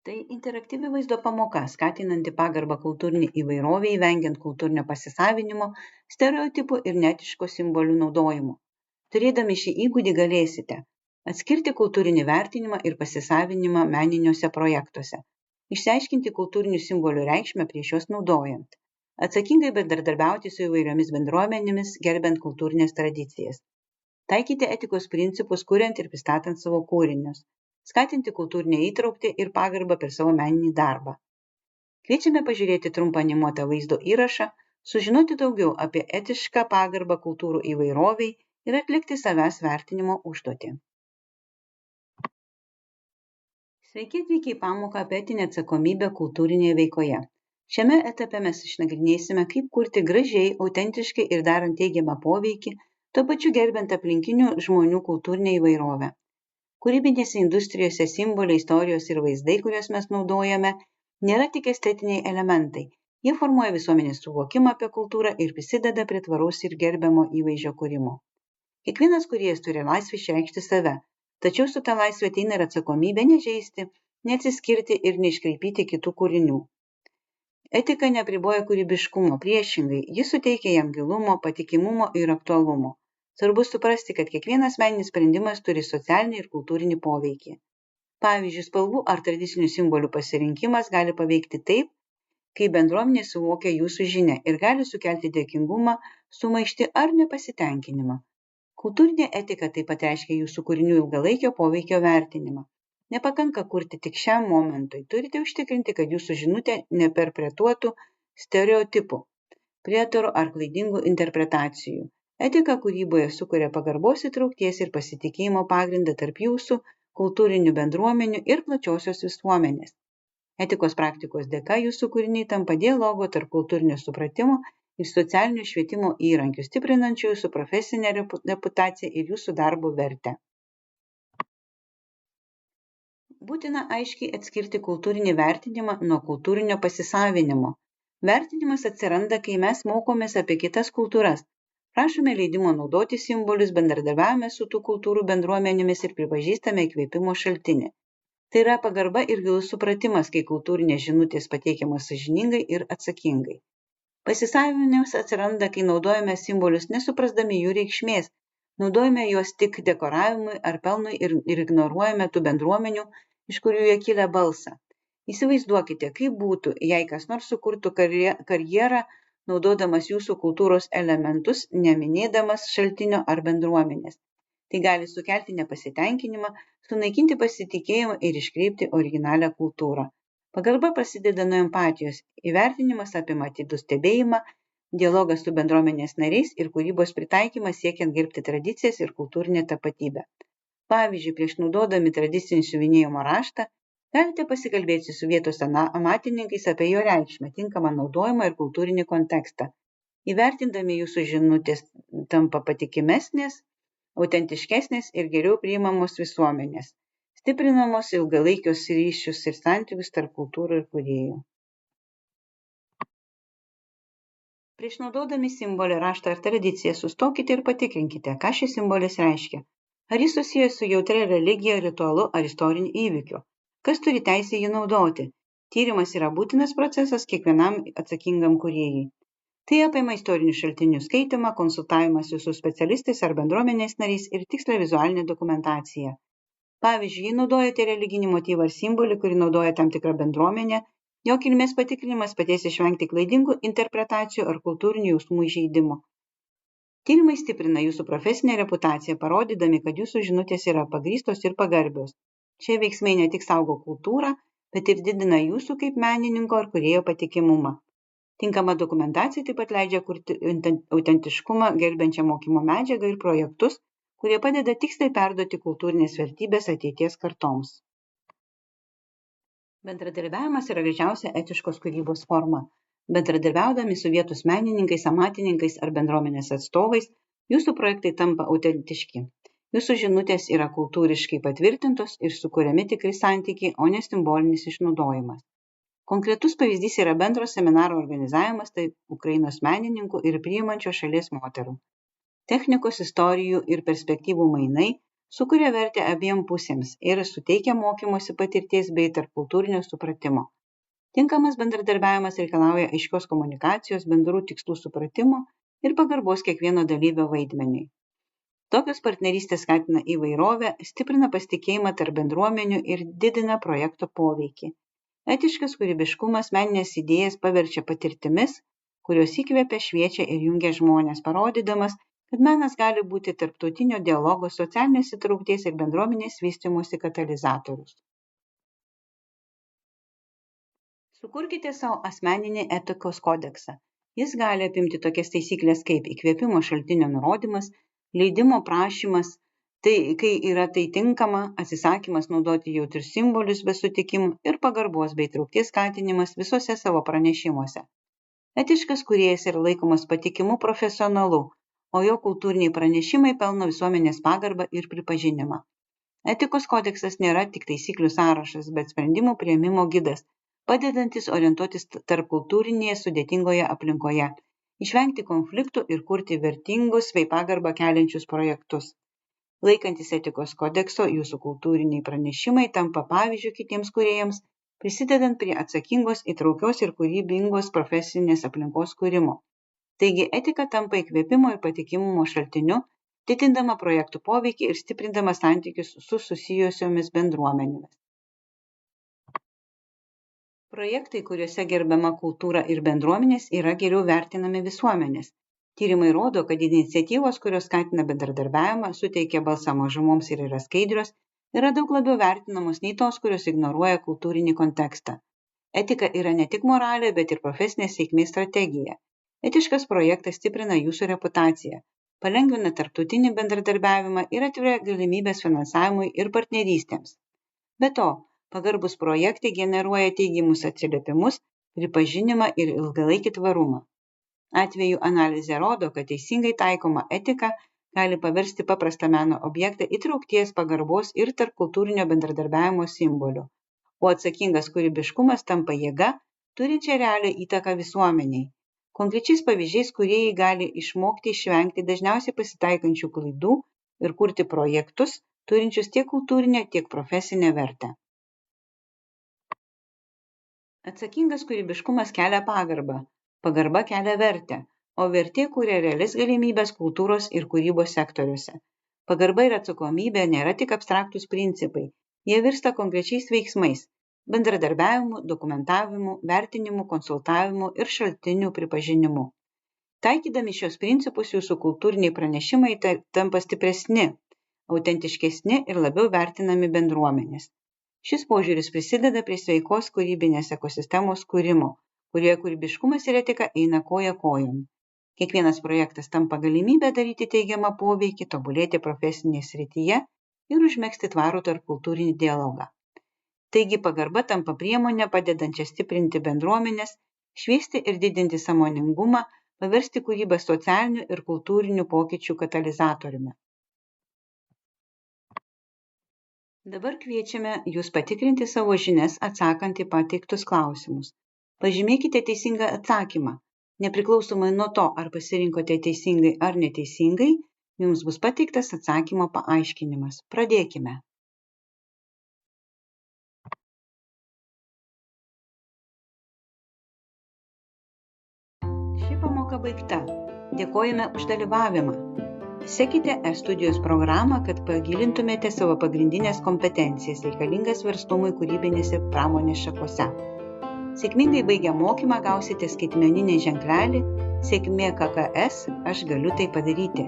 Tai interaktyvi vaizdo pamoka, skatinanti pagarbą kultūrinei įvairoviai, vengiant kultūrinio pasisavinimo, stereotipų ir netiško simbolių naudojimo. Turėdami šį įgūdį galėsite atskirti kultūrinį vertinimą ir pasisavinimą meniniuose projektuose, išsiaiškinti kultūrinių simbolių reikšmę prieš juos naudojant, atsakingai bendradarbiauti su įvairiomis bendruomenėmis, gerbent kultūrinės tradicijas, taikyti etikos principus, kuriant ir pristatant savo kūrinius, skatinti kultūrinę įtrauktį ir pagarbą per savo meninį darbą. Kviečiame pažiūrėti trumpą animuotą vaizdo įrašą, sužinoti daugiau apie etišką pagarbą kultūrų įvairoviai ir atlikti savęs vertinimo užduotį. Sveiki atvykę į pamoką apie etinę atsakomybę kultūrinėje veikoje. Šiame etape mes išnagrinėsime, kaip kurti gražiai, autentiškai ir darant teigiamą poveikį, tuo pačiu gerbent aplinkinių žmonių kultūrinę įvairovę. Kūrybinėse industrijose simboliai, istorijos ir vaizdai, kuriuos mes naudojame, nėra tik estetiniai elementai. Jie formuoja visuomenės suvokimą apie kultūrą ir prisideda prie tvaraus ir gerbiamo įvaizdžio kūrimo. Kiekvienas kūrėjas turi laisvę išreikšti save, tačiau su ta laisvė ateina ir atsakomybė nežeisti, neatsiskirti ir neiškraipyti kitų kūrinių. Etika neapriboja kūrybiškumo, priešingai, ji suteikia jam gilumo, patikimumo ir aktualumo. Svarbu suprasti, kad kiekvienas meninis sprendimas turi socialinį ir kultūrinį poveikį. Pavyzdžiui, spalvų ar tradicinių simbolių pasirinkimas gali paveikti taip, kai bendruomenė suvokia jūsų žinią ir gali sukelti dėkingumą, sumaištį ar nepasitenkinimą. Kultūrinė etika taip pat reiškia jūsų kūrinių ilgalaikio poveikio vertinimą. Nepakanka kurti tik šiam momentui, turite užtikrinti, kad jūsų žinutė neperpretuotų stereotipų, prietarų ar klaidingų interpretacijų. Etika kūryboje sukuria pagarbos, įtraukties ir pasitikėjimo pagrindą tarp jūsų, kultūrinių bendruomenių ir plačiosios visuomenės. Etikos praktikos dėka jūsų kūriniai tampa dialogo tarp kultūrinio supratimo ir socialinio švietimo įrankių, stiprinančių jūsų profesinę reputaciją ir jūsų darbo vertę. Būtina aiškiai atskirti kultūrinį vertinimą nuo kultūrinio pasisavinimo. Vertinimas atsiranda, kai mes mokomės apie kitas kultūras. Prašome leidimo naudoti simbolius, bendradarbiavame su tų kultūrų bendruomenėmis ir pripažįstame įkvėpimo šaltinį. Tai yra pagarba ir gilus supratimas, kai kultūrinės žinutės pateikiamos sąžiningai ir atsakingai. Pasisavinimas atsiranda, kai naudojame simbolius nesuprasdami jų reikšmės, naudojame juos tik dekoravimui ar pelnui ir ignoruojame tų bendruomenių, iš kurių jie kilę balsą. Įsivaizduokite, kaip būtų, jei kas nors sukurtų karjerą, naudodamas jūsų kultūros elementus, neminėdamas šaltinio ar bendruomenės. Tai gali sukelti nepasitenkinimą, sunaikinti pasitikėjimą ir iškreipti originalią kultūrą. Pagarba prasideda nuo empatijos, įvertinimas apima atidų stebėjimą, dialogas su bendruomenės nariais ir kūrybos pritaikymas siekiant gerbti tradicijas ir kultūrinę tapatybę. Pavyzdžiui, prieš naudodami tradicinį siuvinėjimo raštą, galite pasikalbėti su vietos amatininkais apie jo reikšmę, tinkamą naudojimą ir kultūrinį kontekstą. Įvertindami jūsų žinutės tampa patikimesnės, autentiškesnės ir geriau priimamos visuomenės, stiprinamos ilgalaikius ryšius ir santykius tarp kultūrų ir kūrėjų. Prieš naudodami simbolį, raštą ar tradiciją sustokite ir patikrinkite, ką šis simbolis reiškia. Ar jis susijęs su jautria religija, ritualu ar istoriniu įvykiu. Kas turi teisę jį naudoti? Tyrimas yra būtinas procesas kiekvienam atsakingam kūrėjui. Tai apima istorinių šaltinių skaitymą, konsultavimąsi su specialistais ar bendruomenės nariais ir tikslę vizualinę dokumentaciją. Pavyzdžiui, jei naudojate religinį motyvą ar simbolį, kurį naudoja tam tikra bendruomenė, jo kilmės patikrinimas padės išvengti klaidingų interpretacijų ar kultūrinių jausmų įžeidimo. Tyrimai stiprina jūsų profesinę reputaciją, parodydami, kad jūsų žinutės yra pagrįstos ir pagarbios. Šie veiksmai ne tik saugo kultūrą, bet ir didina jūsų kaip menininko ar kūrėjo patikimumą. Tinkama dokumentacija taip pat leidžia kurti autentiškumą, gerbiančią mokymo medžiagą ir projektus, kurie padeda tiksliai perduoti kultūrinės vertybės ateities kartoms. Bendradarbiavimas yra gražiausia etiškos kūrybos forma. Bendradarbiaudami su vietos menininkais, amatininkais ar bendruomenės atstovais, jūsų projektai tampa autentiški. Jūsų žinutės yra kultūriškai patvirtintos ir sukuriami tikri santykiai, o ne simbolinis išnaudojimas. Konkretus pavyzdys yra bendro seminaro organizavimas tarp Ukrainos menininkų ir priimančios šalies moterų. Technikos, istorijų ir perspektyvų mainai, sukuria vertę abiem pusėms ir suteikia mokymosi patirties bei tarpkultūrinio supratimo. Tinkamas bendradarbiavimas reikalauja aiškios komunikacijos, bendrų tikslų supratimo ir pagarbos kiekvieno dalyvio vaidmeniui. Tokios partnerystės skatina įvairovę, stiprina pasitikėjimą tarp bendruomenių ir didina projekto poveikį. Etiškas kūrybiškumas meninės idėjas paverčia patirtimis, kurios įkvepia, šviečia ir jungia žmonės, parodydamas, kad menas gali būti tarptautinio dialogo, socialinės įtraukties ir bendruomenės vystymosi katalizatorius. Sukurkite savo asmeninį etikos kodeksą. Jis gali apimti tokias taisyklės kaip įkvėpimo šaltinio nurodymas, leidimo prašymas, kai yra tai tinkama, atsisakymas naudoti jautrius simbolius be sutikimų ir pagarbos bei traukties skatinimas visose savo pranešimuose. Etiškas kūrėjas yra laikomas patikimu profesionalu, o jo kultūriniai pranešimai pelno visuomenės pagarbą ir pripažinimą. Etikos kodeksas nėra tik taisyklių sąrašas, bet sprendimų priėmimo gidas, padedantis orientuotis tarpkultūrinėje sudėtingoje aplinkoje, išvengti konfliktų ir kurti vertingus bei pagarbą keliančius projektus. Laikantis etikos kodekso, jūsų kultūriniai pranešimai tampa pavyzdžiu kitiems kūrėjams, prisidedant prie atsakingos, įtraukios ir kūrybingos profesinės aplinkos kūrimo. Taigi etika tampa įkvėpimo ir patikimumo šaltiniu, didindama projektų poveikį ir stiprindama santykius su susijusiomis bendruomenėmis. Projektai, kuriuose gerbiama kultūra ir bendruomenės, yra geriau vertinami visuomenės. Tyrimai rodo, kad iniciatyvos, kurios skatina bendradarbiavimą, suteikia balsą mažumoms ir yra skaidrios, yra daug labiau vertinamos nei tos, kurios ignoruoja kultūrinį kontekstą. Etika yra ne tik moralė, bet ir profesinė sėkmės strategija. Etiškas projektas stiprina jūsų reputaciją, palengvina tarptautinį bendradarbiavimą ir atveria galimybės finansavimui ir partnerystėms. Be to, pagarbus projektai generuoja teigiamus atsiliepimus, pripažinimą ir ilgalaikį tvarumą. Atvejų analizė rodo, kad teisingai taikoma etika gali paversti paprastą meno objektą įtraukties, pagarbos ir tarpkultūrinio bendradarbiavimo simboliu, o atsakingas kūrybiškumas tampa jėga, turinčia realią įtaką visuomeniai. Konkrečiais pavyzdžiais kūrėjai gali išmokti išvengti dažniausiai pasitaikančių klaidų ir kurti projektus, turinčius tiek kultūrinę, tiek profesinę vertę. Atsakingas kūrybiškumas kelia pagarbą, pagarba kelia vertę, o vertė kuria realias galimybes kultūros ir kūrybos sektoriuose. Pagarba ir atsakomybė nėra tik abstraktus principai, jie virsta konkrečiais veiksmais, bendradarbiavimu, dokumentavimu, vertinimu, konsultavimu ir šaltinių pripažinimu. Taikydami šios principus, jūsų kultūriniai pranešimai tampa stipresni, autentiškesni ir labiau vertinami bendruomenės. Šis požiūris prisideda prie sveikos kūrybinės ekosistemos kūrimo, kurioje kūrybiškumas ir etika eina koja kojon. Kiekvienas projektas tampa galimybę daryti teigiamą poveikį, tobulėti profesinėje srityje ir užmegzti tvarų tarpkultūrinį dialogą. Taigi pagarba tampa priemonė padedančia stiprinti bendruomenės, šviesti ir didinti sąmoningumą, paversti kūrybą socialinių ir kultūrinių pokyčių katalizatoriumi. Dabar kviečiame jūs patikrinti savo žinias atsakant į pateiktus klausimus. Pažymėkite teisingą atsakymą. Nepriklausomai nuo to, ar pasirinkote teisingai ar neteisingai, jums bus pateiktas atsakymo paaiškinimas. Pradėkime. Ši pamoka baigta. Dėkojame už dalyvavimą. Sekite e-studijos programą, kad pagilintumėte savo pagrindinės kompetencijas reikalingas verslumui kūrybinėse pramonės šakose. Sėkmingai baigę mokymą gausite skaitmeninį ženklelį Sėkmė KKS, aš galiu tai padaryti.